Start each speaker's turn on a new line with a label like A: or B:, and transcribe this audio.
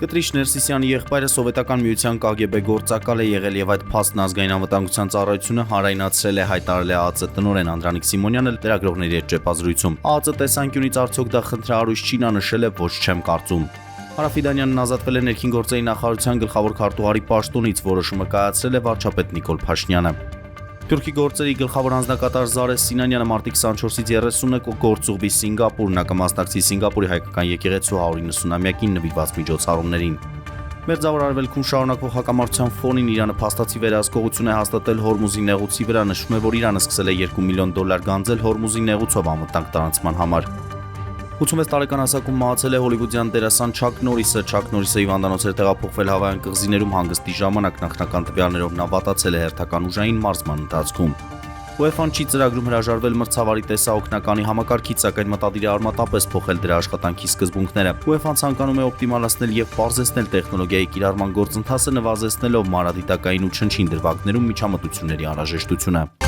A: Կտրիչ Ներսիսյանի եղբայրը սովետական միության KGB գործակալ է եղել եւ այդ փաստն ազգային անվտանգության ծառայությունը հանրայնացրել է, հայտարարել է ԱԱԾ տնօրեն Անդրանիկ Սիմոնյանը լրագրողների հետ ճեպազրույցում։ ԱԱԾ տեսանկյունից արդյոք դա խնդրահարույց չի, նա նշել է, ոչ չեմ կարծում։ Արա Ֆիդանյանն ազատվել է ներքին գործերի նախարարության գլխավոր քարտուղարի պաշտոնից, որոշումը կայացրել է վարչապետ Նիկոլ Փաշինյանը։ Թուրքի գործերի գլխավոր անձնակատար Զարե Սինանյանը մարտի 24-ից 30-ը գործուղվի Սինգապուր, նա կմասնակցի Սինգապուրի հայկական եկեղեցու 190-ամյակին նվիրված միջոցառումներին։ Մերձավոր Արևելքում շարունակվող հակամարտության ֆոնին Իրանը փաստացի վերահսկողություն է հաստատել Հորմուզի նեղուցի վրա, նշվում է, որ Իրանը սկսել է $2 միլիոն գանձել Հորմուզի նեղուցով անվտանգ տարանցման համար։ 86 տարեկան հասակում մահացել է հոլիվուդյան դերասան Չակ Նորիսը։ Չակ Նորիսը հիվանդանոց էր տեղափոխվել Հավայան կղզիներում հանգստի ժամանակ, նախնական տվյալներով նա վատացել է հերթական ուժային մարզման ընթացքում։ UEFA-ն չի ծրագրում հրաժարվել մրցավարի տեսաօգնականի համակարգից, սակայն մտադիր է արմատապես փոխել դրա աշխատանքի սկզբունքները։ UEFA-ն ցանկանում է օպտիմալացնել եւ պարզեցնել տեխնոլոգիայի կիրառման գործընթացը, նվազեցնելով մանրադիտակային ու չնչին դրվագներում միջամտությունների անհրաժեշտությունը։